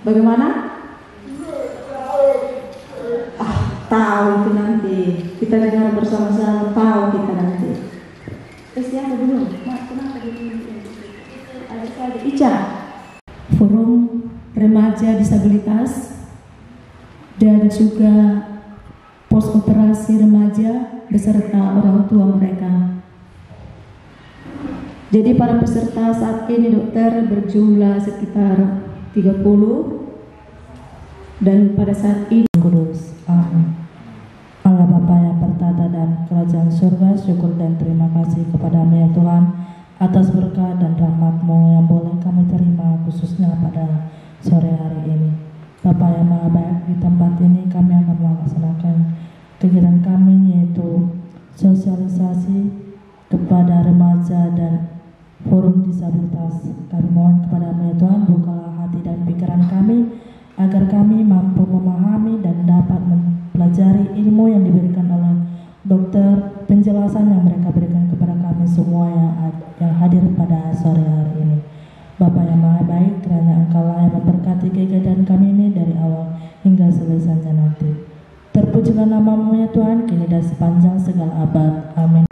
Bagaimana? Tahu itu nanti. Kita dengar bersama-sama, tahu kita nanti. Terus yang dulu, kenapa ada Ica? Forum Remaja Disabilitas dan juga pos operasi remaja beserta orang tua mereka. Jadi para peserta saat ini dokter berjumlah sekitar 30 dan pada saat ini Kudus. Amin. Allah Bapa yang bertata dan kerajaan surga, syukur dan terima kasih kepada-Mu ya Tuhan atas berkat dan rahmat-Mu yang boleh kami terima khususnya pada sore hari ini. Bapa yang Maha Baik, di tempat ini kami akan melaksanakan kegiatan kami yaitu sosialisasi kepada remaja dan forum disabilitas. Kami mohon kepada-Mu ya Tuhan, bukalah hati dan pikiran kami agar kami mampu memahami dan dapat mempelajari ilmu yang diberikan oleh dokter, penjelasan yang mereka berikan kepada kami semua yang hadir pada sore hari ini. Bapa yang Maha Baik, kiranya Engkau-lah yang memberkati kegiatan kami ini dari awal hingga selesainya nanti. Terpujilah nama-Mu ya Tuhan, kini dan sepanjang segala abad. Amin.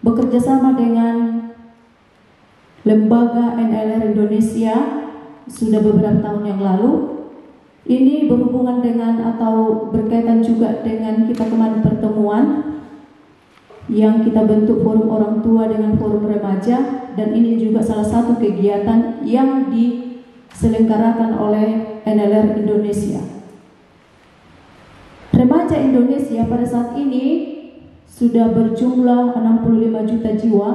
Bekerjasama dengan Lembaga NLR Indonesia sudah beberapa tahun yang lalu. Ini berhubungan dengan atau berkaitan juga dengan kita kemarin pertemuan yang kita bentuk forum orang tua dengan forum remaja, dan ini juga salah satu kegiatan yang diselenggarakan oleh NLR Indonesia. Remaja Indonesia pada saat ini sudah berjumlah 65 juta jiwa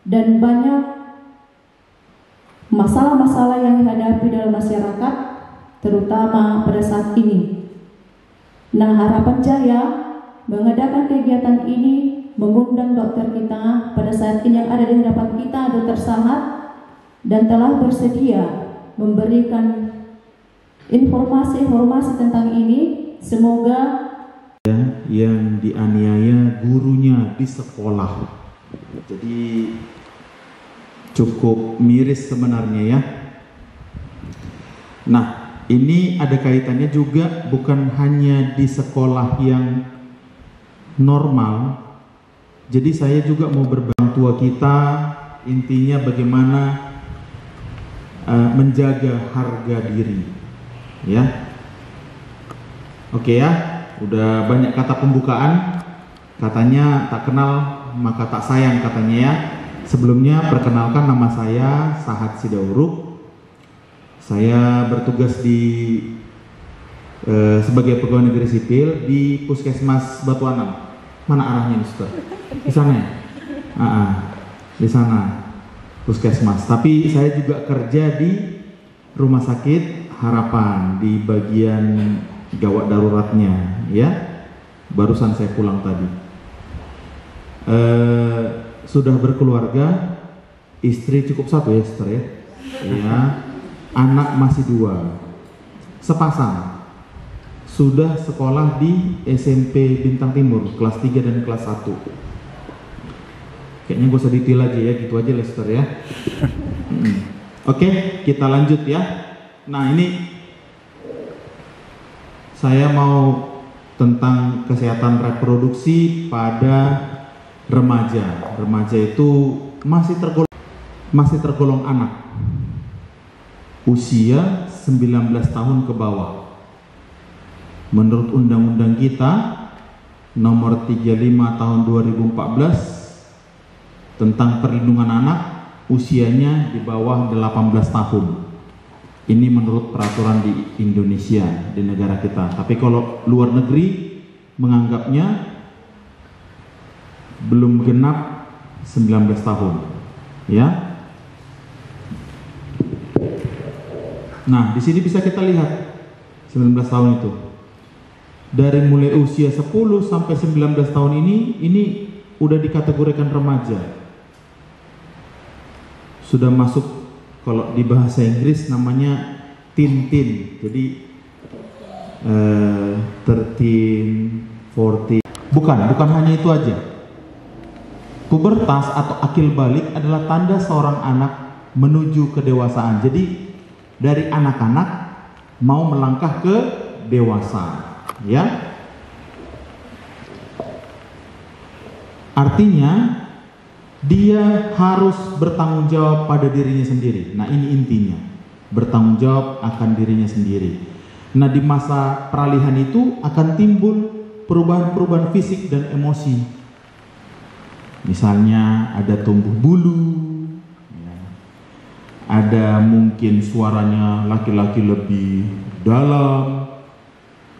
dan banyak masalah-masalah yang dihadapi dalam masyarakat, terutama pada saat ini. Nah, Harapan Jaya mengadakan kegiatan ini, mengundang dokter kita pada saat ini yang ada di hadapan kita, Dokter Sahat, dan telah bersedia memberikan informasi-informasi tentang ini. Semoga yang dianiaya gurunya di sekolah. Jadi cukup miris sebenarnya ya. Nah, ini ada kaitannya juga bukan hanya di sekolah yang normal. Jadi saya juga mau berbagi tua kita, intinya bagaimana menjaga harga diri. Ya. Oke ya. Udah banyak kata pembukaan, katanya tak kenal maka tak sayang katanya ya. Sebelumnya perkenalkan, nama saya Sahat Sidauruk. Saya bertugas di sebagai pegawai negeri sipil di Puskesmas Batuanam. Mana arahnya nih, Ustaz? Di sana ya? Di sana Puskesmas. Tapi saya juga kerja di Rumah Sakit Harapan di bagian gawat daruratnya, ya. Barusan saya pulang tadi. Sudah berkeluarga, istri cukup satu ya, Sister ya. Ya, anak masih 2, sepasang. Sudah sekolah di SMP Bintang Timur kelas 3 dan kelas 1. Kayaknya gak usah detail aja ya, gitu aja Lester ya. Oke, kita lanjut ya. Nah, ini saya mau tentang kesehatan reproduksi pada remaja. Remaja itu masih tergolong anak. Usia 19 tahun ke bawah. Menurut undang-undang kita nomor 35 tahun 2014 tentang perlindungan anak, usianya di bawah 18 tahun. Ini menurut peraturan di Indonesia, di negara kita. Tapi kalau luar negeri menganggapnya belum genap 19 tahun. Ya. Nah, di sini bisa kita lihat 19 tahun itu. Dari mulai usia 10 sampai 19 tahun ini udah dikategorikan remaja. Sudah masuk, kalau di bahasa Inggris namanya teen. Jadi 13, 14. Bukan hanya itu aja. Pubertas atau akil balik adalah tanda seorang anak menuju kedewasaan. Jadi dari anak-anak mau melangkah ke dewasa. Ya, artinya dia harus bertanggung jawab pada dirinya sendiri. Nah, ini intinya, bertanggung jawab akan dirinya sendiri. Nah, di masa peralihan itu akan timbul perubahan-perubahan fisik dan emosi. Misalnya ada tumbuh bulu, ya. Ada mungkin suaranya laki-laki lebih dalam,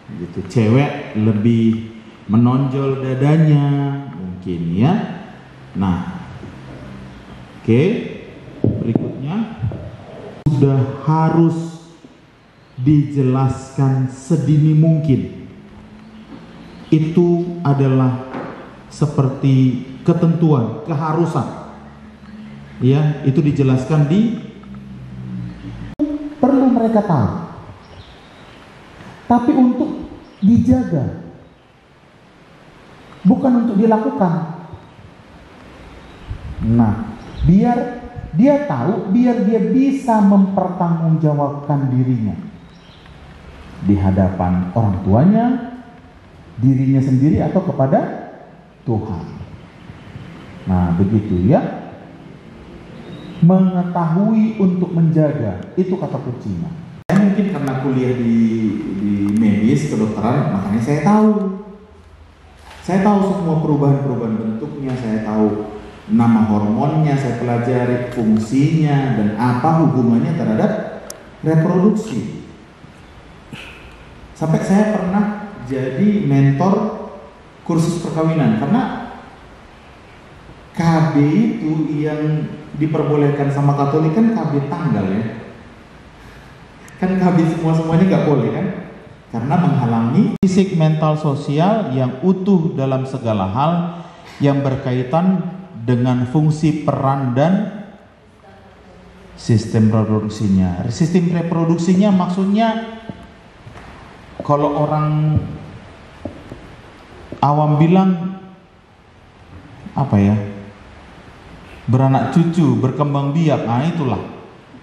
gitu, cewek lebih menonjol dadanya mungkin ya. Nah, oke, berikutnya sudah harus dijelaskan sedini mungkin. Itu adalah seperti ketentuan, keharusan. Ya, itu dijelaskan di perlu mereka tahu. Tapi untuk dijaga, bukan untuk dilakukan. Nah, biar dia tahu, biar dia bisa mempertanggungjawabkan dirinya di hadapan orang tuanya, dirinya sendiri atau kepada Tuhan. Nah, begitu ya. Mengetahui untuk menjaga, itu kata kuncinya. Saya mungkin karena kuliah di medis, kedokteran, makanya saya tahu semua perubahan bentuknya, saya tahu nama hormonnya, saya pelajari fungsinya dan apa hubungannya terhadap reproduksi. Sampai saya pernah jadi mentor kursus perkawinan, karena KB itu yang diperbolehkan sama Katolik kan KB tanggal ya. Kan KB semuanya nggak boleh kan, karena menghalangi fisik, mental, sosial yang utuh dalam segala hal yang berkaitan dengan fungsi peran dan sistem reproduksinya. Sistem reproduksinya maksudnya kalau orang awam bilang apa ya, beranak cucu, berkembang biak. Nah, itulah.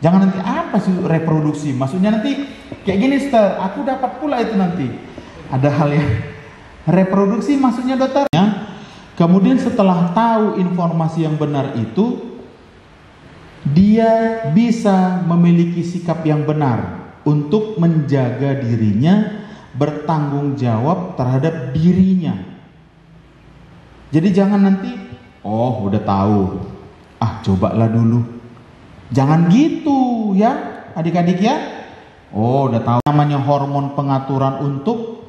Jangan nanti apa sih reproduksi? Maksudnya nanti kayak gini, Sister, aku dapat pula itu nanti. Ada hal yang reproduksi maksudnya dokter. Kemudian setelah tahu informasi yang benar itu, dia bisa memiliki sikap yang benar untuk menjaga dirinya, bertanggung jawab terhadap dirinya. Jadi jangan nanti, oh udah tahu, cobalah dulu. Jangan gitu ya adik-adik ya. Oh, udah tahu. Namanya hormon pengaturan untuk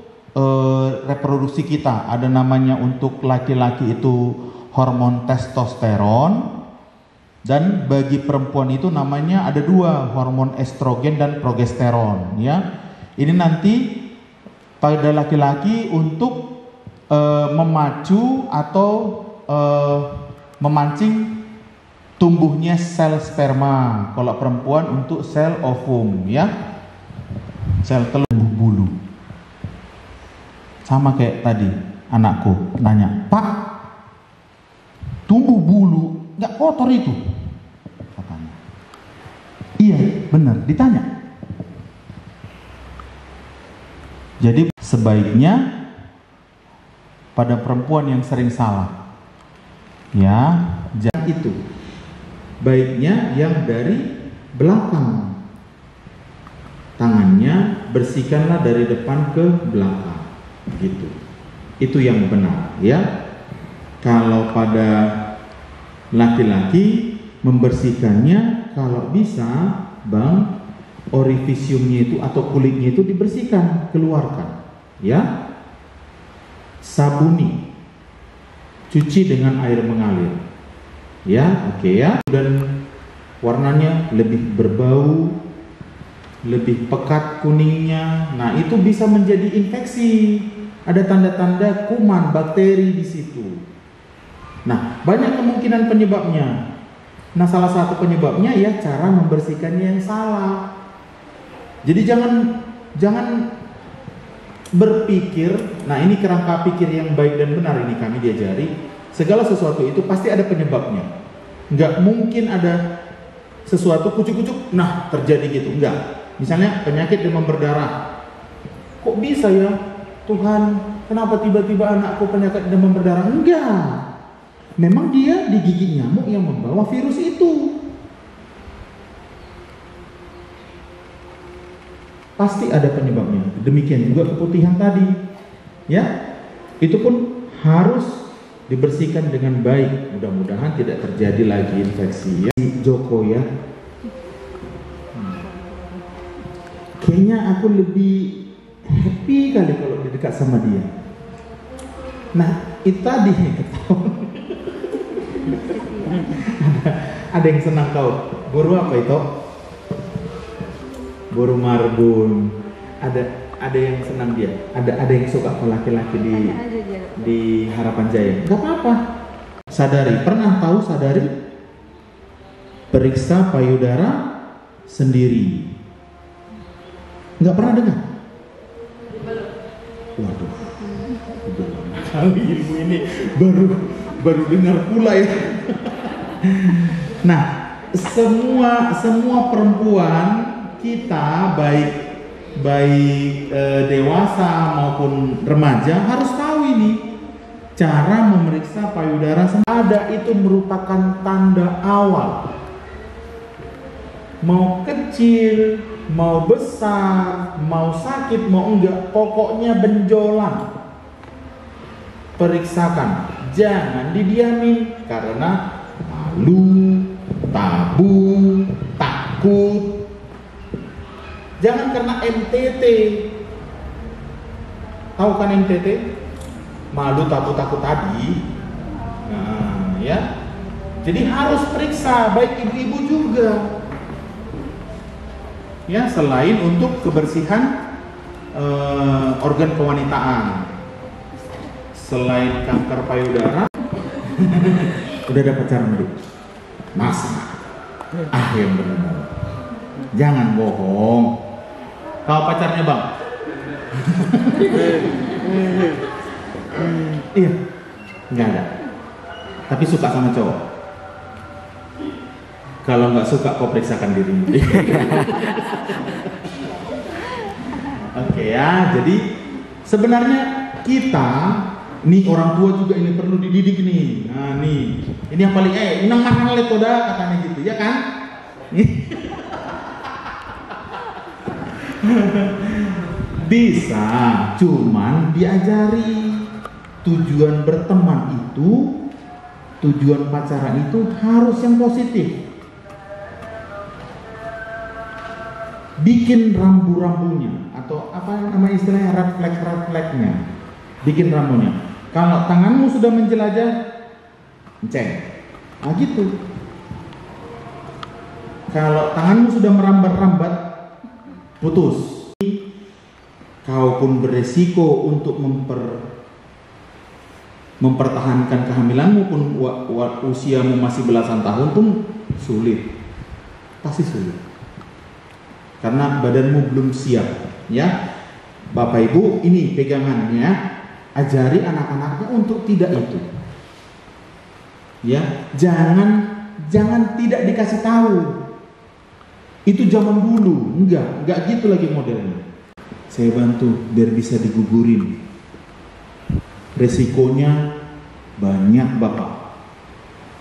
reproduksi kita. Ada namanya untuk laki-laki itu hormon testosteron, dan bagi perempuan itu namanya ada dua, hormon estrogen dan progesteron. Ya, ini nanti pada laki-laki untuk memacu atau memancing tumbuhnya sel sperma. Kalau perempuan untuk sel ovum, ya, sel telur bulu. Sama kayak tadi anakku nanya, Pak, tumbuh bulu nggak kotor itu? Katanya. Iya, benar, ditanya. Jadi sebaiknya pada perempuan yang sering salah, ya, jangan itu. Baiknya yang dari belakang. Tangannya bersihkanlah dari depan ke belakang, gitu. Itu yang benar, ya. Kalau pada laki-laki membersihkannya, kalau bisa, Bang, orifisiumnya itu atau kulitnya itu dibersihkan, keluarkan, ya. Sabuni, cuci dengan air mengalir, ya, oke, ya. Dan warnanya lebih berbau, lebih pekat kuningnya. Nah, itu bisa menjadi infeksi. Ada tanda-tanda kuman, bakteri di situ. Nah, banyak kemungkinan penyebabnya. Nah, salah satu penyebabnya ya cara membersihkannya yang salah. Jadi jangan berpikir, nah ini kerangka pikir yang baik dan benar ini kami diajari, segala sesuatu itu pasti ada penyebabnya. Nggak mungkin ada sesuatu kucuk-kucuk, nah terjadi gitu, enggak. Misalnya penyakit demam berdarah, kok bisa ya Tuhan, kenapa tiba-tiba anakku penyakit demam berdarah? Enggak, memang dia digigit nyamuk yang membawa virus itu. Pasti ada penyebabnya. Demikian juga keputihan tadi, ya, itu pun harus dibersihkan dengan baik. Mudah-mudahan tidak terjadi lagi infeksi, ya. Joko, ya, kayaknya aku lebih happy kali kalau di dekat sama dia. Nah, itu tadi ada yang senang kau. Buru apa itu? Buru marbun. Ada yang senang dia. Ada yang suka ke laki-laki di Harapan Jaya. Gak apa-apa. Sadari, pernah tahu sadari? Periksa payudara sendiri. Nggak pernah dengar? Waduh, kali ilmu ini baru dengar pula ya. Nah, semua perempuan kita baik dewasa maupun remaja harus tahu ini cara memeriksa payudara. Ada itu merupakan tanda awal. Mau kecil, mau besar, mau sakit, mau enggak, pokoknya benjolan. Periksakan, jangan didiamin karena malu, tabu, takut. Jangan karena MTT. Tahu kan MTT? Malu, tabu, takut tadi. Nah, ya. Jadi harus periksa, baik ibu-ibu juga. Ya, selain untuk kebersihan organ kewanitaan, selain kanker payudara, udah ada pacaran belum? Masa? Yang benar. Jangan bohong. Kau pacarnya Bang? Iya, nggak ada. Tapi suka sama cowok. Kalau nggak suka, kau periksakan dirimu. Oke, ya. Jadi sebenarnya kita, nih orang tua juga ini perlu dididik nih. Nah nih, ini yang paling inang mahal letoda katanya gitu, ya kan? Bisa, cuman diajari. Tujuan berteman itu, tujuan pacaran itu harus yang positif. bikin rambu-rambunya atau apa nama istilahnya, refleks-refleksnya, bikin rambunya. Kalau tanganmu sudah menjelajah, ceng, nah gitu. Kalau tanganmu sudah merambat-rambat, putus. Kau pun beresiko untuk mempertahankan kehamilanmu pun usiamu masih belasan tahun pun sulit, pasti sulit. Karena badanmu belum siap, ya. Bapak Ibu, ini pegangannya, ajari anak-anaknya untuk tidak itu. Ya, jangan tidak dikasih tahu. Itu zaman dulu, enggak gitu lagi modelnya. Saya bantu biar bisa digugurin. Resikonya banyak, Bapak.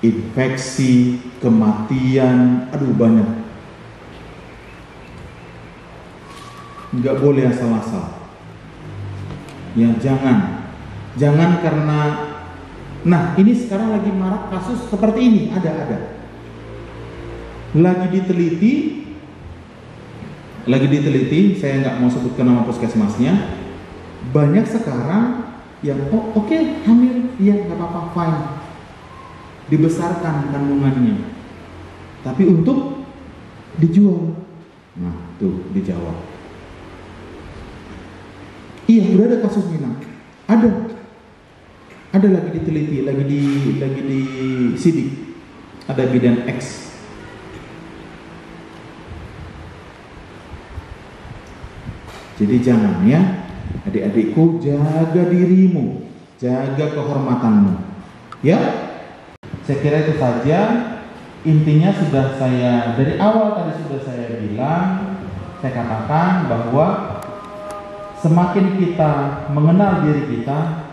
Infeksi, kematian, aduh banyak. Nggak boleh asal-asal. Ya jangan karena, nah ini sekarang lagi marak kasus seperti ini, ada. Lagi diteliti, saya nggak mau sebutkan nama puskesmasnya. Banyak sekarang yang oke, hamil, iya nggak apa-apa, fine, dibesarkan kandungannya, tapi untuk dijual. Nah tuh dijawab. Iya, udah ada kasus Minang. Ada lagi diteliti, lagi di sidik. Ada bidan X. Jadi jangan ya, adik-adikku, jaga dirimu, jaga kehormatanmu. Ya, saya kira itu saja. Intinya sudah saya dari awal tadi sudah saya bilang, saya katakan bahwa semakin kita mengenal diri kita,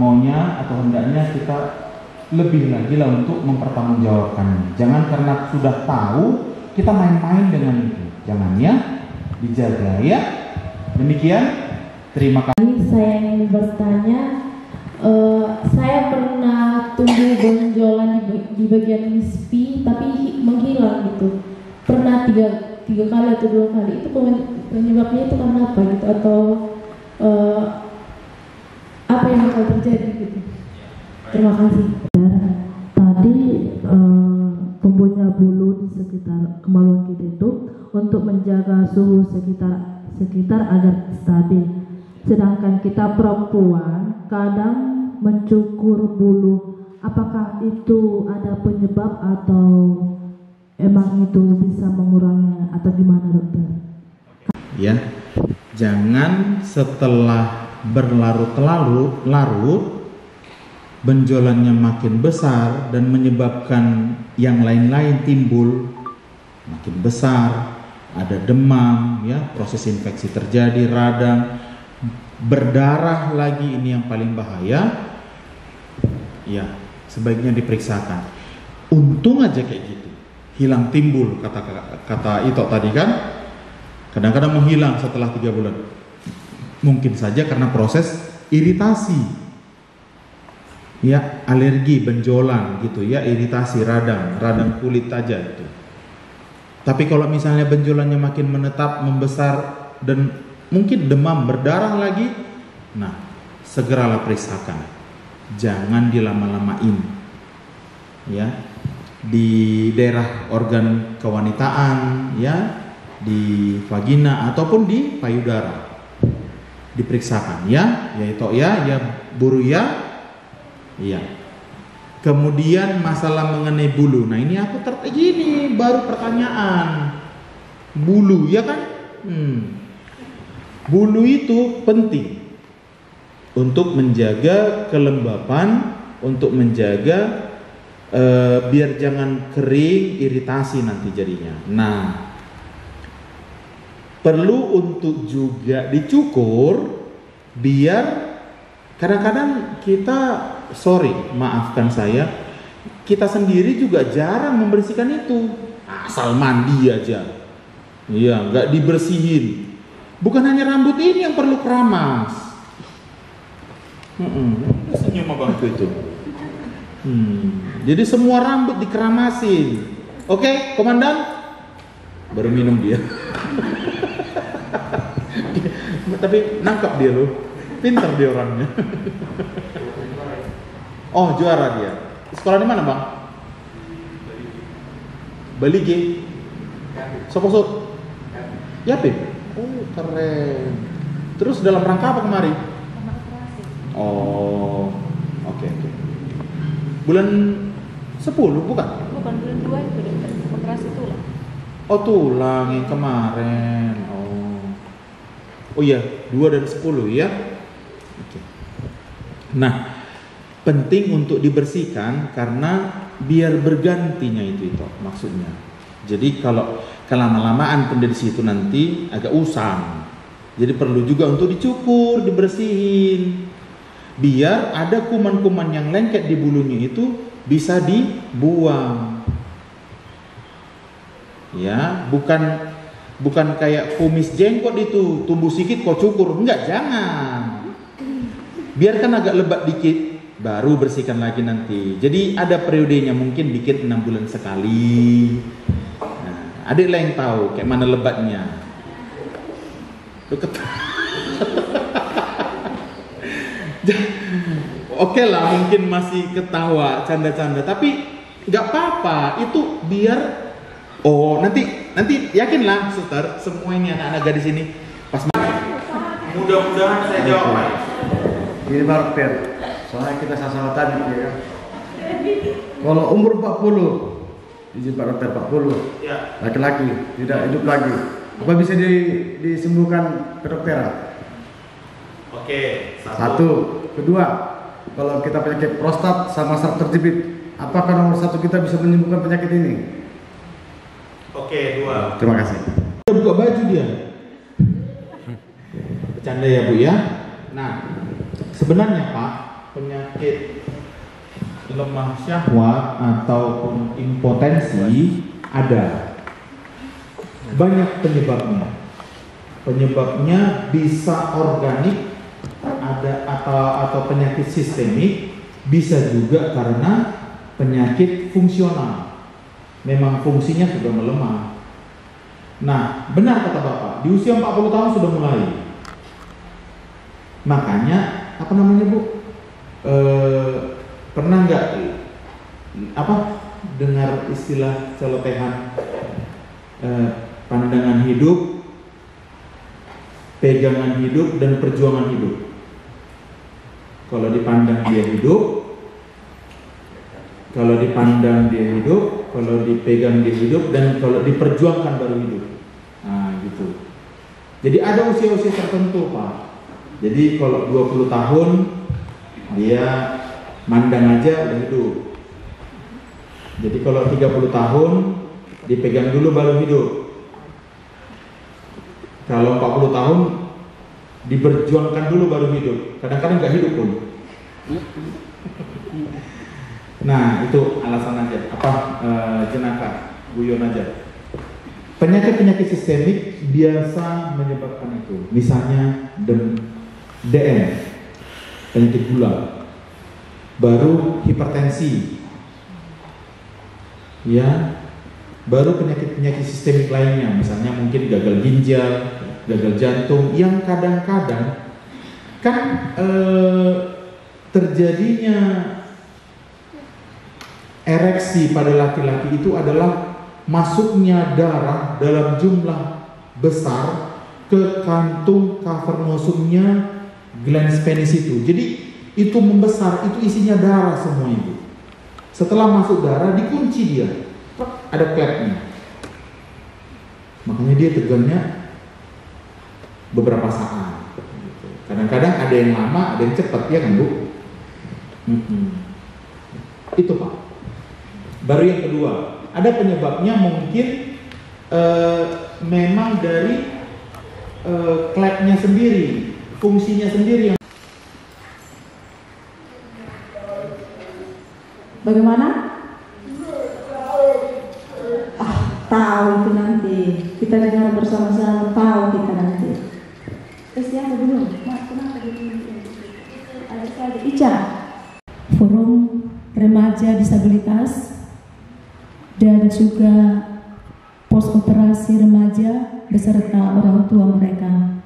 maunya atau hendaknya kita lebih lagi lah untuk mempertanggungjawabkannya. Jangan karena sudah tahu kita main-main dengan itu. Jangan ya, dijaga ya. Demikian, terima kasih. Saya ingin bertanya, saya pernah tumbuh benjolan di bagian mispi tapi menghilang gitu. Pernah tiga kali atau 2 kali. Itu penyebabnya itu karena apa gitu, atau apa yang akan terjadi gitu? Terima kasih. Tadi tumbuhnya bulu di sekitar kemaluan kita itu untuk menjaga suhu sekitar agar stabil. Sedangkan kita perempuan kadang mencukur bulu. Apakah itu ada penyebab atau emang itu bisa mengurangi atau gimana, dokter? Ya, jangan setelah berlarut-larut benjolannya makin besar dan menyebabkan yang lain-lain timbul makin besar, ada demam, ya, proses infeksi terjadi, radang, berdarah lagi, ini yang paling bahaya. Ya, sebaiknya diperiksakan. Untung aja kayak gitu, hilang timbul, kata Ito tadi kan. Kadang-kadang menghilang setelah 3 bulan. Mungkin saja karena proses iritasi, ya, alergi, benjolan gitu ya, iritasi, radang kulit aja gitu. Tapi kalau misalnya benjolannya makin menetap, membesar, dan mungkin demam, berdarah lagi, nah segeralah periksakan. Jangan dilama-lamain, ya, di daerah organ kewanitaan, ya, di vagina ataupun di payudara, diperiksakan ya, yaitu ya buru ya, iya. Kemudian masalah mengenai bulu, nah ini aku gini baru pertanyaan bulu ya kan, bulu itu penting untuk menjaga kelembapan, untuk menjaga biar jangan kering, iritasi nanti jadinya. Nah, perlu untuk juga dicukur biar kadang-kadang kita, maafkan saya, kita sendiri juga jarang membersihkan itu, asal mandi aja, iya, nggak dibersihin. Bukan hanya rambut ini yang perlu keramas, senyum abangku itu. Jadi semua rambut dikeramasin. Oke, komandan, baru minum dia. Tapi nangkap dia loh, pintar dia orangnya. Oh, juara dia. Sekolah di mana, Bang? Bali G. Sopo. Yapin. Oh, keren. Terus dalam rangka apa kemarin? Oh, oke. Bulan 10 bukan? Bukan, bulan 2 itu operasi tulang. Oh, tulang yang kemarin. Oh iya, 2 dan 10 ya. Oke. Nah, penting untuk dibersihkan karena biar bergantinya itu maksudnya. Jadi kalau kelama-lamaan pun dari situ nanti agak usang. Jadi perlu juga untuk dicukur, dibersihin. Biar ada kuman-kuman yang lengket di bulunya itu bisa dibuang. Ya, bukan kayak kumis jenggot itu tumbuh sedikit kau cukur. Enggak, jangan. Biarkan agak lebat dikit, baru bersihkan lagi nanti. Jadi ada periodenya, mungkin bikin 6 bulan sekali. Nah, adik lah yang tahu kayak mana lebatnya. Oke lah, mungkin masih ketawa, canda-canda, tapi nggak apa-apa. Itu biar nanti yakinlah, suster, semua ini anak-anak gadis ini pas mudah-mudahan saya jawab. Ini baru fair. Soalnya kita salah tadi ya. Kalau umur 40, izin Pak Dokter 40, Ya. laki-laki tidak hidup lagi, apa bisa disembuhkan kedokteran? Oke, Satu. Kedua, kalau kita penyakit prostat sama saraf terjepit, apakah nomor 1 kita bisa menyembuhkan penyakit ini? Oke, 2. Terima kasih. Udah buka baju dia. Bercanda ya Bu ya. Nah, sebenarnya Pak, penyakit lemah syahwat ataupun impotensi ada banyak penyebabnya. Penyebabnya bisa organik, ada atau penyakit sistemik, bisa juga karena penyakit fungsional. Memang fungsinya sudah melemah. Nah, benar kata Bapak, di usia 40 tahun sudah mulai. Makanya, apa namanya Bu? Pernah nggak dengar istilah celotehan pandangan hidup, pegangan hidup, dan perjuangan hidup? Kalau dipandang dia hidup, kalau dipandang dia hidup, kalau dipegang dia hidup, dan kalau diperjuangkan baru hidup. Nah, gitu. Jadi ada usia-usia tertentu, Pak. Jadi kalau 20 tahun dia mandang aja udah hidup. Jadi kalau 30 tahun dipegang dulu baru hidup. Kalau 40 tahun diperjuangkan dulu baru hidup. Kadang-kadang nggak hidup pun. Nah, itu alasan aja. Jenaka, guyon aja. Penyakit-penyakit sistemik biasa menyebabkan itu. Misalnya DM, penyakit gula, baru hipertensi, ya, baru penyakit-penyakit sistemik lainnya, misalnya mungkin gagal ginjal, gagal jantung, yang kadang-kadang kan terjadinya ereksi pada laki-laki itu adalah masuknya darah dalam jumlah besar ke kantung cavernosumnya glans penis itu. Jadi itu membesar, itu isinya darah semua itu. Setelah masuk darah dikunci dia, ada klepnya. Makanya dia tegangnya beberapa saat. Kadang-kadang ada yang lama, ada yang cepat, ya kan Bu? Itu Pak. Baru yang kedua, ada penyebabnya mungkin memang dari klepnya sendiri, fungsinya sendiri yang. Bagaimana? Tahu itu nanti. Kita dengar bersama-sama, tahu kita nanti. Terus yang dulu, Mas, kenapa ada Ica? Forum Remaja Disabilitas dan juga pos operasi remaja beserta orang tua mereka.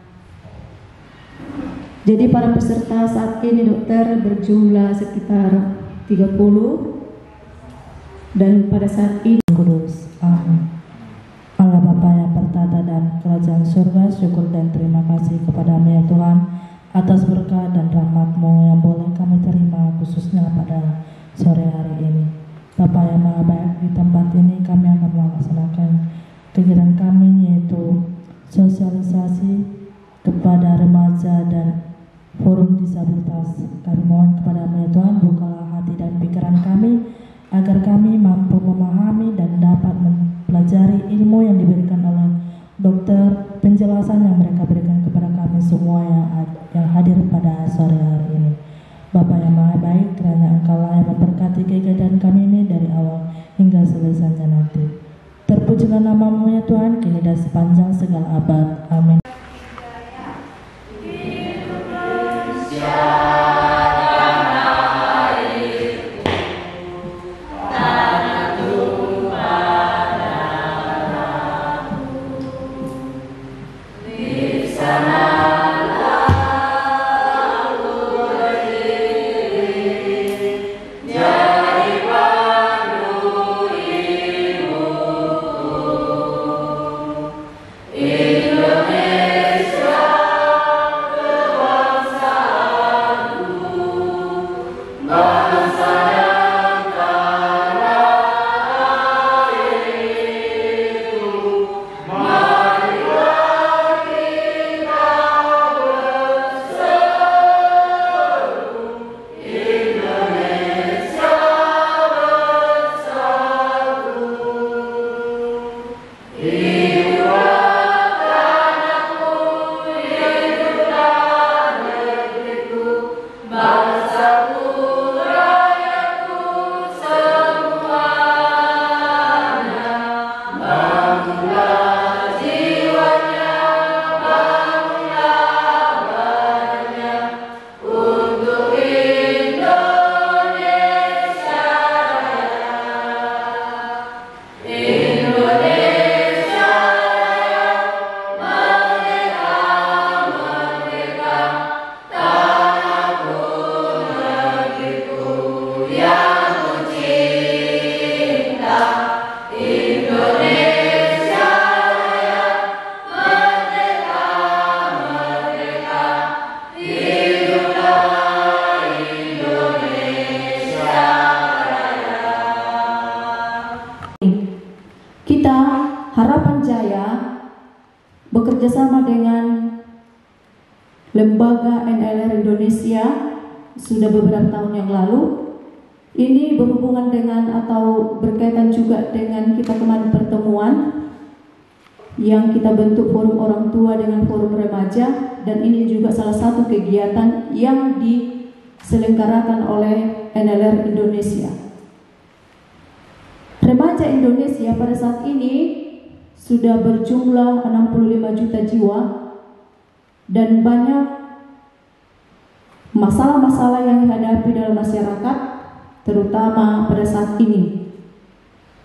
Jadi para peserta saat ini dokter berjumlah sekitar 30 dan pada saat ini Kudus. Amin. Allah Bapa yang bertata dan kerajaan surga, syukur dan terima kasih kepadamu ya Tuhan atas berkat dan rahmat-Mu yang boleh kami terima khususnya pada sore hari ini. Bapa yang maha baik, di tempat ini kami akan melaksanakan kegiatan kami yaitu sosialisasi kepada remaja dan forum disabilitas. Kami mohon kepadamu ya Tuhan, bukalah hati dan pikiran kami agar kami mampu memahami dan dapat mempelajari ilmu yang diberikan oleh dokter, penjelasan yang mereka berikan kepada kami semua yang hadir pada sore hari ini. Bapa yang maha baik, kiranya Engkaulah yang memberkati kegiatan kami ini dari awal hingga selesainya nanti. Terpujilah nama-Mu ya Tuhan, kini dan sepanjang segala abad. Amin. Harapan Jaya bekerjasama dengan Lembaga NLR Indonesia sudah beberapa tahun yang lalu. Ini berhubungan dengan atau berkaitan juga dengan kita kemarin pertemuan yang kita bentuk forum orang tua dengan forum remaja, dan ini juga salah satu kegiatan yang diselenggarakan oleh NLR Indonesia. Remaja Indonesia pada saat ini sudah berjumlah 65 juta jiwa dan banyak masalah-masalah yang dihadapi dalam masyarakat, terutama pada saat ini.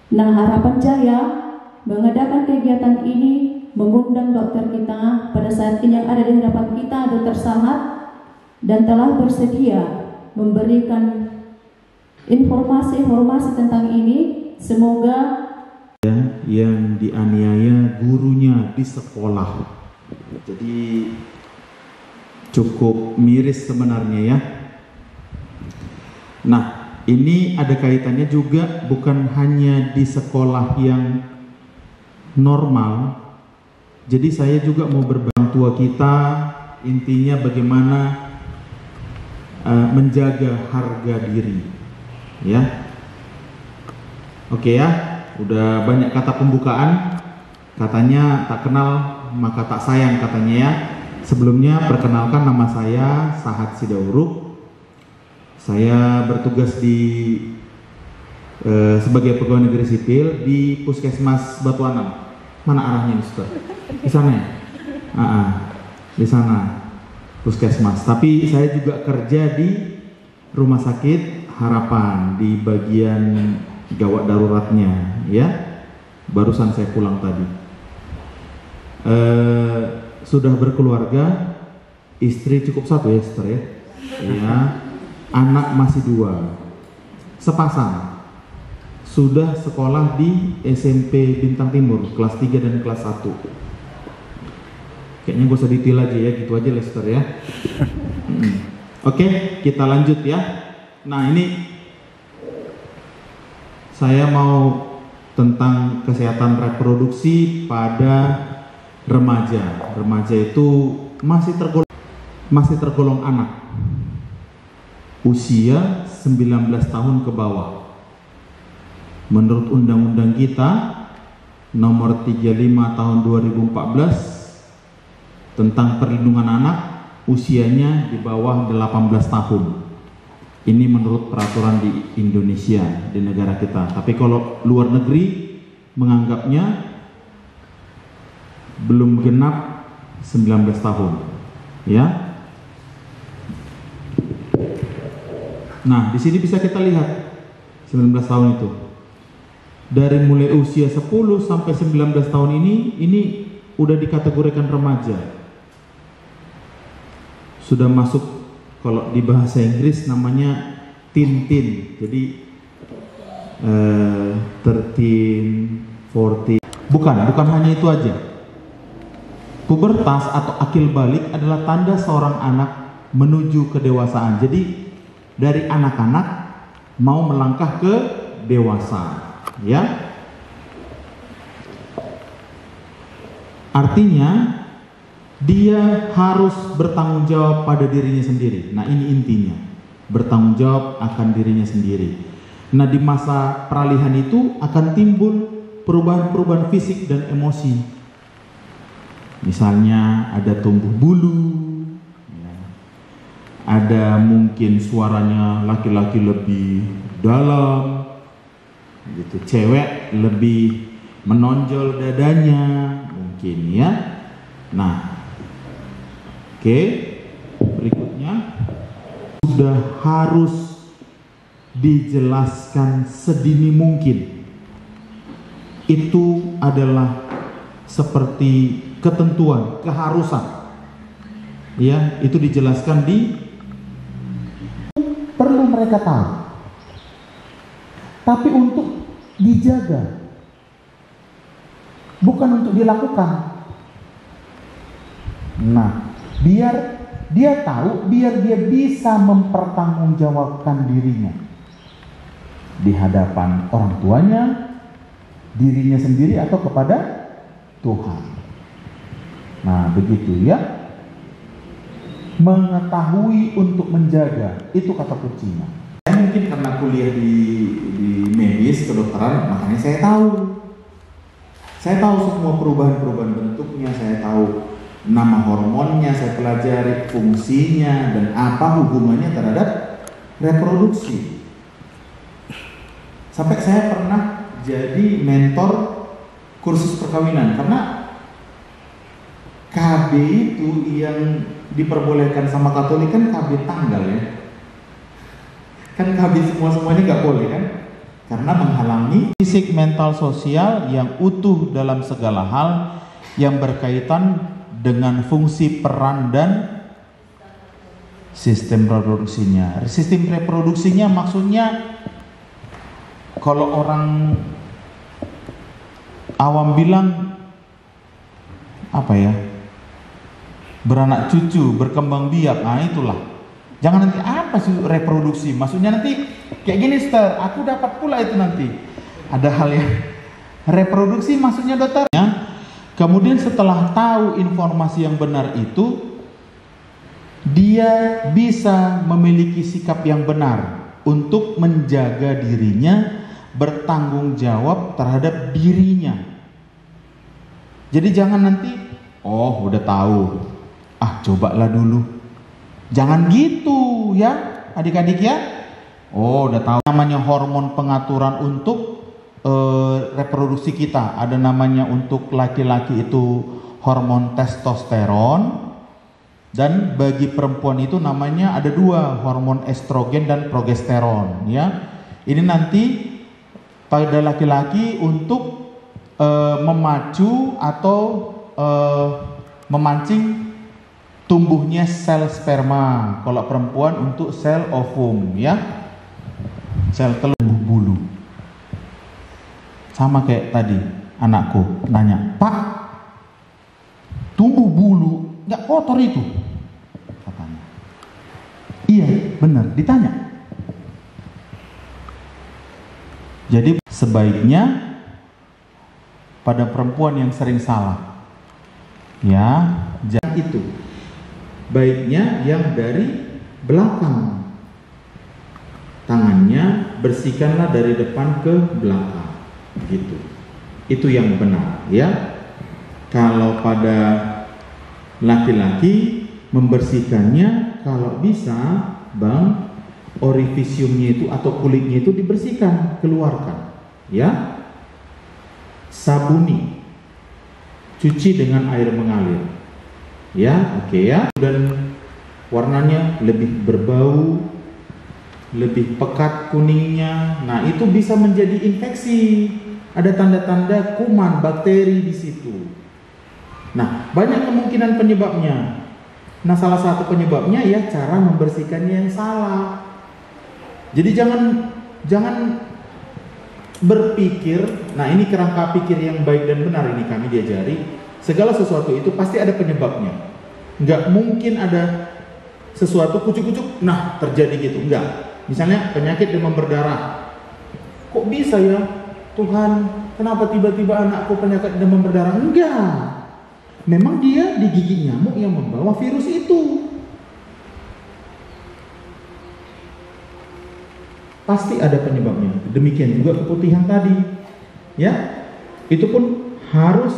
Nah, Harapan Jaya mengadakan kegiatan ini, mengundang dokter kita pada saat ini yang ada di hadapan kita, Dokter Sahat, dan telah bersedia memberikan informasi-informasi tentang ini. Semoga yang dianiaya gurunya di sekolah. Jadi cukup miris sebenarnya ya. Nah, ini ada kaitannya juga bukan hanya di sekolah yang normal. Jadi saya juga mau berbagi tua kita, intinya bagaimana menjaga harga diri. Ya. Oke ya. Udah banyak kata pembukaan, katanya tak kenal maka tak sayang katanya ya. Sebelumnya perkenalkan, nama saya Sahat Sidauruk. Saya bertugas sebagai pegawai negeri sipil di Puskesmas Batu Anam. Mana arahnya nih, Ustaz? Di sana ya? Di sana Puskesmas. Tapi saya juga kerja di Rumah Sakit Harapan di bagian gawat daruratnya ya. Barusan saya pulang tadi. Sudah berkeluarga istri cukup satu ya, Esther ya. Ya, anak masih 2. Sepasang. Sudah sekolah di SMP Bintang Timur kelas 3 dan kelas 1. Kayaknya gak usah detail aja ya, gitu aja Lester ya. Oke, kita lanjut ya. Nah, ini saya mau tentang kesehatan reproduksi pada remaja. Remaja itu masih tergolong anak. Usia 19 tahun ke bawah. Menurut undang-undang kita nomor 35 tahun 2014 tentang perlindungan anak, usianya di bawah 18 tahun. Ini menurut peraturan di Indonesia, di negara kita. Tapi kalau luar negeri menganggapnya belum genap 19 tahun. Ya. Nah, di sini bisa kita lihat 19 tahun itu. Dari mulai usia 10 sampai 19 tahun ini udah dikategorikan remaja. Sudah masuk, kalau di bahasa Inggris namanya teen. Jadi 13, 14. Bukan hanya itu aja. Pubertas atau akil balik adalah tanda seorang anak menuju kedewasaan. Jadi dari anak-anak mau melangkah ke dewasa, ya. Artinya dia harus bertanggung jawab pada dirinya sendiri. Nah, ini intinya, bertanggung jawab akan dirinya sendiri. Nah, di masa peralihan itu akan timbul perubahan-perubahan fisik dan emosi. Misalnya ada tumbuh bulu, ada mungkin suaranya laki-laki lebih dalam gitu, cewek lebih menonjol dadanya mungkin ya. Nah, oke, berikutnya sudah harus dijelaskan sedini mungkin. Itu adalah seperti ketentuan, keharusan ya, itu dijelaskan di perlu mereka tahu, tapi untuk dijaga, bukan untuk dilakukan. Nah, biar dia tahu, biar dia bisa mempertanggungjawabkan dirinya di hadapan orang tuanya, dirinya sendiri, atau kepada Tuhan. Nah, begitu ya. Mengetahui untuk menjaga, itu kata kuncinya. Saya mungkin karena kuliah di medis kedokteran, makanya saya tahu semua perubahan bentuknya, saya tahu nama hormonnya, saya pelajari fungsinya dan apa hubungannya terhadap reproduksi. Sampai saya pernah jadi mentor kursus perkawinan, karena KB itu yang diperbolehkan sama Katolik kan KB tanggal ya. Kan KB semuanya nggak boleh kan? Karena menghalangi fisik, mental, sosial yang utuh dalam segala hal yang berkaitan dengan fungsi peran dan sistem reproduksinya. Sistem reproduksinya maksudnya kalau orang awam bilang apa ya? Beranak cucu, berkembang biak. Nah, itulah. Jangan nanti apa sih reproduksi? Maksudnya nanti kayak gini, Star, aku dapat pula itu nanti. Ada hal yang reproduksi maksudnya dokter. Kemudian setelah tahu informasi yang benar itu, dia bisa memiliki sikap yang benar untuk menjaga dirinya, bertanggung jawab terhadap dirinya. Jadi jangan nanti, oh udah tahu, cobalah dulu. Jangan gitu ya adik-adik ya. Oh udah tahu, namanya hormon pengaturan untuk reproduksi kita. Ada namanya untuk laki-laki itu hormon testosteron, dan bagi perempuan itu namanya ada 2, hormon estrogen dan progesteron ya. Ini nanti pada laki-laki untuk memacu atau memancing tumbuhnya sel sperma. Kalau perempuan untuk sel ovum, ya. Sel telur bulu. Sama kayak tadi anakku nanya, "Pak, tumbuh bulu nggak kotor itu?" Katanya. Iya, benar, ditanya. Jadi sebaiknya pada perempuan yang sering salah, ya, jangan itu. Baiknya yang dari belakang. Tangannya bersihkanlah dari depan ke belakang, gitu. Itu yang benar, ya. Kalau pada laki-laki membersihkannya, kalau bisa, Bang, orifisiumnya itu atau kulitnya itu dibersihkan, keluarkan, ya. Sabuni, cuci dengan air mengalir, ya, oke, ya. Dan warnanya lebih berbau, lebih pekat kuningnya. Nah, itu bisa menjadi infeksi. Ada tanda-tanda kuman, bakteri di situ. Nah, banyak kemungkinan penyebabnya. Nah, salah satu penyebabnya ya cara membersihkannya yang salah. Jadi jangan berpikir, nah ini kerangka pikir yang baik dan benar ini kami diajari. Segala sesuatu itu pasti ada penyebabnya. Nggak mungkin ada sesuatu kucuk-kucuk, nah terjadi gitu, enggak. Misalnya penyakit demam berdarah. Kok bisa ya? Tuhan, kenapa tiba-tiba anakku penyakit demam berdarah? Enggak. Memang dia digigit nyamuk yang membawa virus itu. Pasti ada penyebabnya. Demikian juga keputihan tadi. Ya. Itu pun harus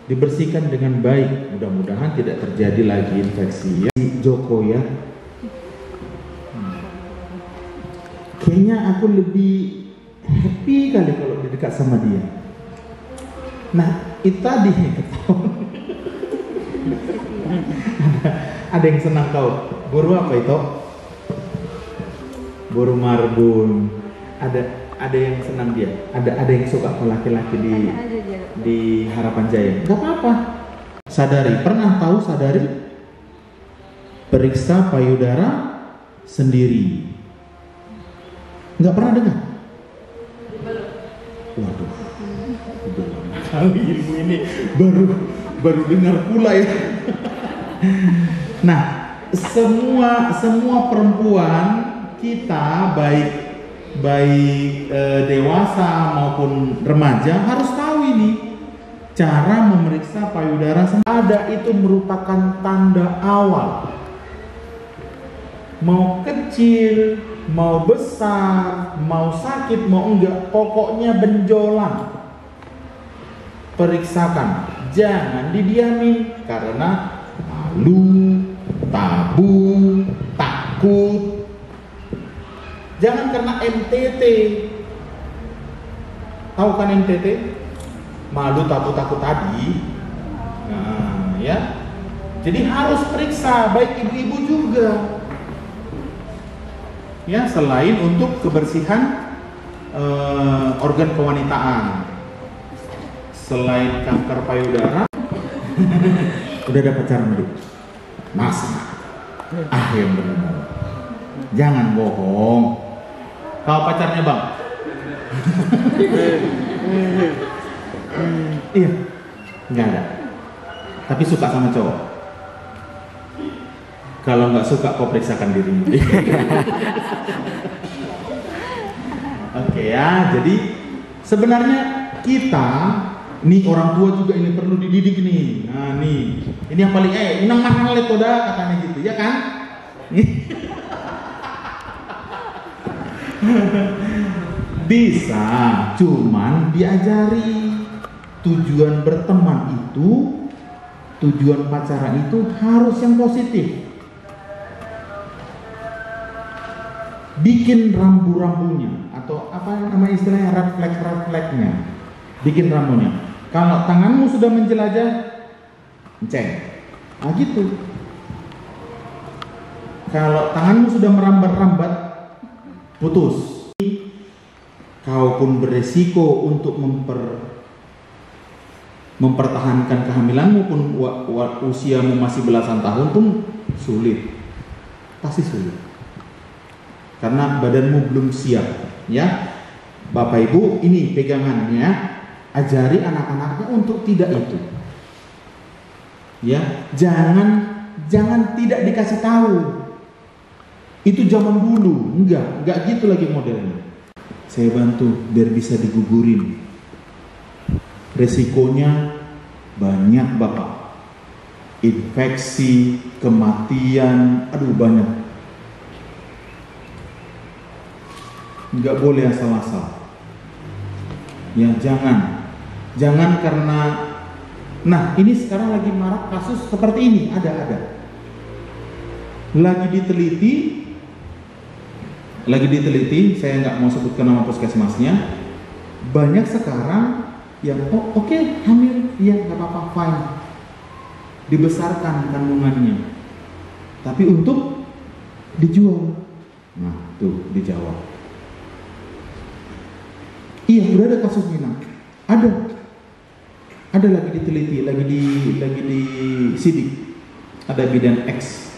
dibersihkan dengan baik. Mudah-mudahan tidak terjadi lagi infeksi. Ya. Joko ya. Kayaknya aku lebih happy kali kalau dekat sama dia. Nah, itu tadi ketahuan. Ada yang senang kau. Guru apa itu? Guru marbun. Ada yang senang dia. Ada yang suka kau laki-laki di Harapan Jaya. Gak apa-apa. Sadari. Pernah tahu sadari? Periksa payudara sendiri. Nggak pernah dengar? Waduh, kali ilmu ini baru dengar pula ya. Nah, semua perempuan kita baik dewasa maupun remaja harus tahu ini cara memeriksa payudara. Ada itu merupakan tanda awal. Mau kecil, mau besar, mau sakit, mau enggak, pokoknya benjolan. Periksakan, jangan didiamin karena malu, tabu, takut. Jangan karena MTT. Tahu kan MTT? Malu, tabu, takut tadi. Nah, ya. Jadi harus periksa, baik ibu-ibu juga. Ya, selain untuk kebersihan organ kewanitaan, selain kanker payudara, udah ada pacaran belum? Masa? Yang benar. Jangan bohong. Kau pacarnya bang? Iya, nggak ada. Tapi suka sama cowok. Kalau nggak suka, kau periksakan dirimu. Oke ya, jadi sebenarnya kita, nih orang tua juga ini perlu dididik nih. Nah nih, ini yang paling inang mahal itu dah katanya gitu, ya kan? Bisa, cuman diajari. Tujuan berteman itu, tujuan pacaran itu harus yang positif. Bikin rambu-rambunya atau apa nama istilahnya, refleks-refleksnya. Bikin rambunya. Kalau tanganmu sudah menjelajah, cek. Nah gitu. Kalau tanganmu sudah merambat-rambat, putus. Kau pun beresiko untuk mempertahankan kehamilanmu pun usiamu masih belasan tahun pun sulit, pasti sulit, karena badanmu belum siap. Ya, Bapak Ibu, ini pegangannya, ajari anak-anaknya untuk tidak itu. Ya, jangan tidak dikasih tahu. Itu zaman dulu, enggak gitu lagi modelnya. Saya bantu biar bisa digugurin. Resikonya banyak Bapak, infeksi, kematian, aduh banyak. Nggak boleh asal-asal. Ya jangan karena, nah ini sekarang lagi marak kasus seperti ini, ada. Lagi diteliti, saya nggak mau sebutkan nama puskesmasnya. Banyak sekarang yang oke, hamil, iya nggak apa-apa, fine, dibesarkan kandungannya, tapi untuk dijual. Nah tuh dijawab. Iya, udah ada kasus Minang, ada lagi diteliti, lagi di sidik, ada bidan X.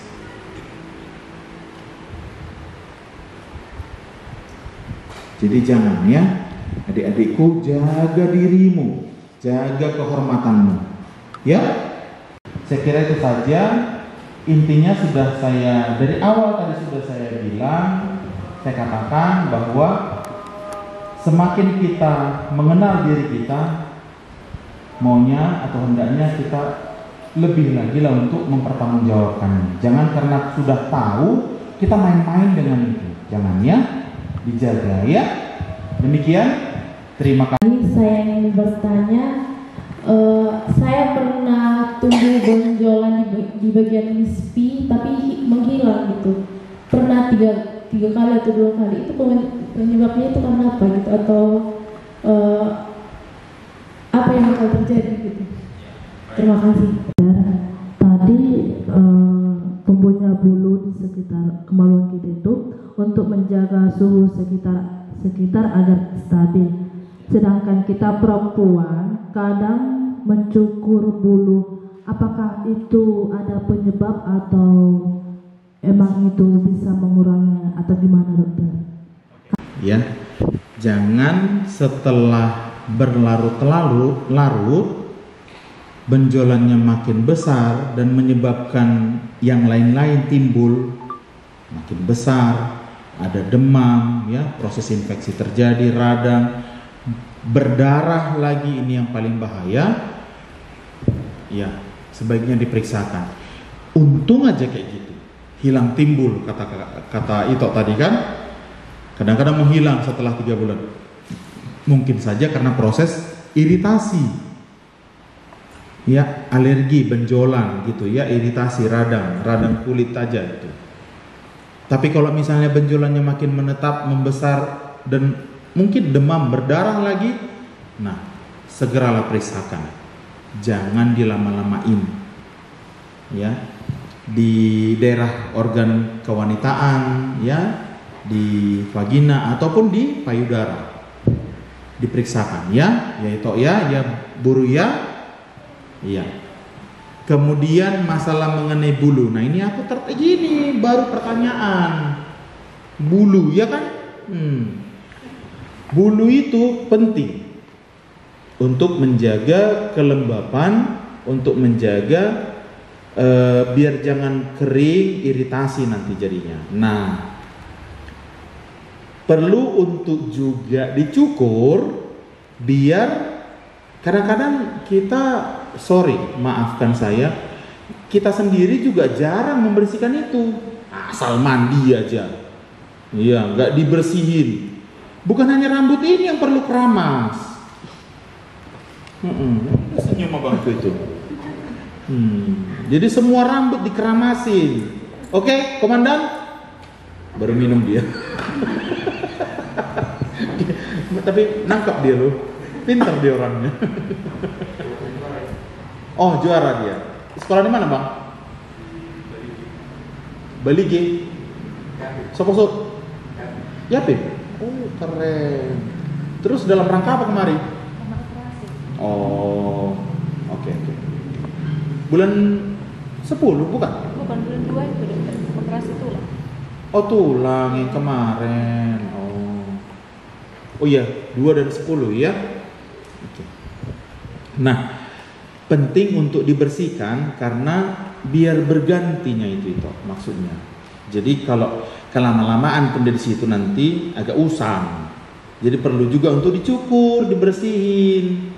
Jadi jangan ya, adik-adikku, jaga dirimu, jaga kehormatanmu. Ya, saya kira itu saja. Intinya sudah saya, dari awal tadi sudah saya bilang, saya katakan bahwa semakin kita mengenal diri kita, maunya atau hendaknya kita lebih lagi lah untuk mempertanggungjawabkannya. Jangan karena sudah tahu kita main-main dengan itu. Jangan ya, dijaga ya. Demikian, terima kasih. Saya ingin bertanya, saya pernah tumbuh benjolan di bagian mispi tapi menghilang gitu. Pernah tiga kali atau 2 kali. Itu penyebabnya itu karena apa gitu, atau apa yang bakal terjadi gitu? Terima kasih. Tadi tumbuhnya bulu di sekitar kemaluan kita itu untuk menjaga suhu sekitar agar stabil. Sedangkan kita perempuan kadang mencukur bulu. Apakah itu ada penyebab atau emang itu bisa mengurangi atau gimana dokter? Ya, jangan setelah berlarut-larut benjolannya makin besar dan menyebabkan yang lain-lain timbul, makin besar, ada demam, ya, proses infeksi terjadi, radang, berdarah lagi, ini yang paling bahaya. Ya, sebaiknya diperiksakan. Untung aja kayak gitu, hilang timbul, kata Ito tadi kan. Kadang-kadang menghilang setelah 3 bulan. Mungkin saja karena proses iritasi. Ya, alergi, benjolan gitu ya, iritasi, radang kulit aja itu. Tapi kalau misalnya benjolannya makin menetap, membesar dan mungkin demam, berdarah lagi, nah segeralah periksakan. Jangan dilama-lamain. Ya, di daerah organ kewanitaan, ya, di vagina ataupun di payudara diperiksakan ya, yaitu ya buru ya. Iya. Kemudian masalah mengenai bulu. Nah, ini aku gini baru pertanyaan. Bulu ya kan? Bulu itu penting untuk menjaga kelembapan, untuk menjaga biar jangan kering, iritasi nanti jadinya. Nah, perlu untuk juga dicukur biar kadang-kadang kita, maafkan saya, kita sendiri juga jarang membersihkan itu. Asal mandi aja, iya, nggak dibersihin. Bukan hanya rambut ini yang perlu keramas. Senyum abangku itu. Jadi semua rambut dikeramasin. Oke, komandan? Baru minum dia. Tapi nangkap dia loh, pintar dia orangnya. Oh, juara dia. Sekolah di mana bang? Bali G. Soposot. Yapin. Oh, keren. Terus dalam rangka apa kemari? Oh, Bulan 10 bukan? Bukan, bulan 2 itu dokter, operasi tulang. Oh, tulang yang kemarin. Oh iya, 2 dan 10 ya. Oke. Nah, penting untuk dibersihkan karena biar bergantinya itu maksudnya. Jadi kalau kelama-lamaan pendek di situ nanti agak usang. Jadi perlu juga untuk dicukur, dibersihin.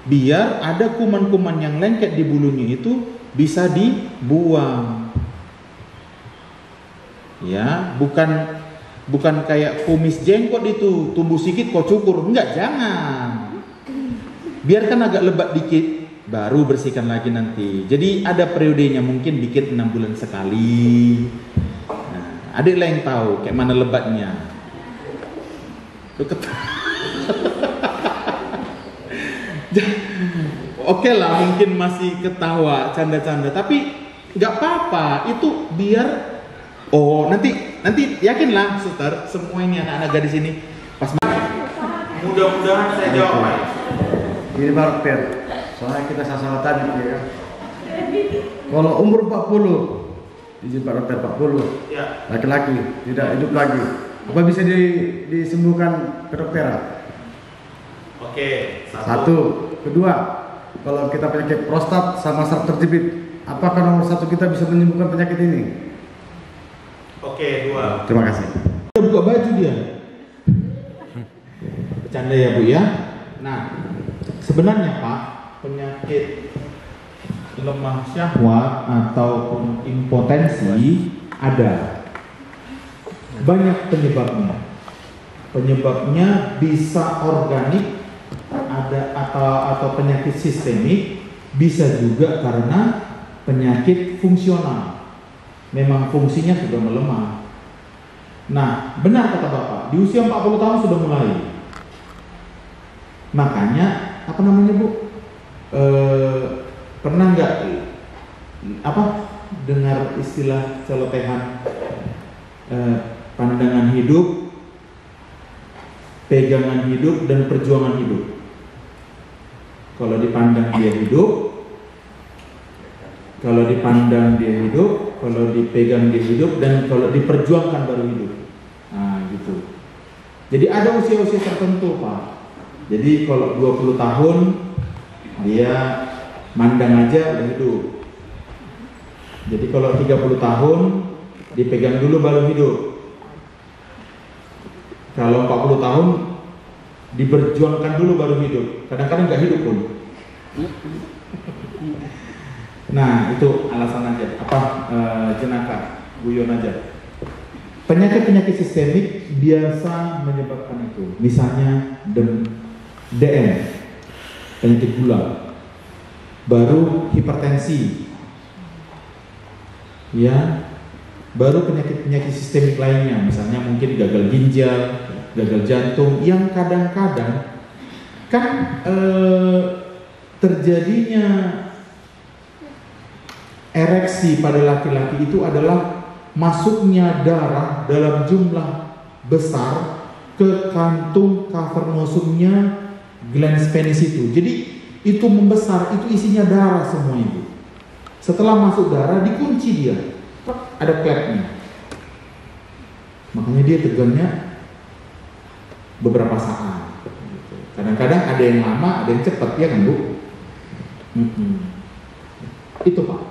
Biar ada kuman-kuman yang lengket di bulunya itu bisa dibuang. Ya, bukan kayak kumis jenggot itu, tumbuh sedikit kok cukur. Enggak, jangan. Biarkan agak lebat dikit, baru bersihkan lagi nanti. Jadi ada periodenya, mungkin bikin 6 bulan sekali. Nah, adiklah yang tahu kayak mana lebatnya. Oke lah, mungkin masih ketawa, canda-canda, tapi nggak apa-apa. Itu biar nanti yakinlah, suster, semua ini anak-anak gadis ini pas mudah-mudahan saya jawab baik. Ini Pak Dokter, soalnya kita salah tadi ya kan. Kalau umur 40, izin Pak Dokter 40, Ya. laki-laki tidak hidup lagi, apa bisa disembuhkan kedokteran? Oke, Satu. Kedua, kalau kita penyakit prostat sama saraf terjepit, apakah nomor 1 kita bisa menyembuhkan penyakit ini? Oke, 2. Terima kasih. Dia buka baju dia. Bercanda ya Bu ya. Nah, sebenarnya Pak, penyakit lemah syahwat ataupun impotensi ada. Banyak penyebabnya. Penyebabnya bisa organik, ada atau penyakit sistemik, bisa juga karena penyakit fungsional. Memang fungsinya sudah melemah. Nah, benar kata Bapak, di usia 40 tahun sudah mulai. Makanya, apa namanya Bu? Pernah nggak dengar istilah celotehan pandangan hidup, pegangan hidup, dan perjuangan hidup? Kalau dipandang dia hidup, kalau dipandang dia hidup, kalau dipegang dia hidup, dan kalau diperjuangkan baru hidup. Nah gitu. Jadi ada usia-usia tertentu Pak. Jadi kalau 20 tahun dia mandang aja udah hidup. Jadi kalau 30 tahun dipegang dulu baru hidup. Kalau 40 tahun diperjuangkan dulu baru hidup. Kadang-kadang nggak hidup pun. Nah itu alasan aja. Jenaka, guyon aja. Penyakit-penyakit sistemik biasa menyebabkan itu. Misalnya DM, penyakit gula, baru hipertensi, ya, baru penyakit-penyakit sistemik lainnya. Misalnya mungkin gagal ginjal, gagal jantung, yang kadang-kadang kan terjadinya ereksi pada laki-laki itu adalah masuknya darah dalam jumlah besar ke kantung cavernosumnya glans penis itu. Jadi itu membesar, itu isinya darah semua itu. Setelah masuk darah dikunci dia, ada klepnya. Makanya dia tegangnya beberapa saat. Kadang-kadang ada yang lama, ada yang cepat, ya kan Bu? Itu Pak.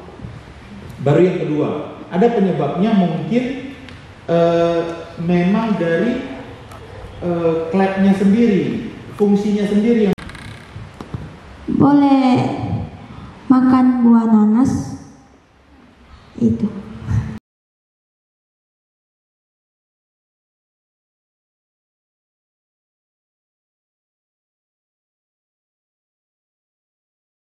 Baru yang kedua, ada penyebabnya mungkin memang dari klepnya sendiri, fungsinya sendiri yang boleh makan buah nanas itu.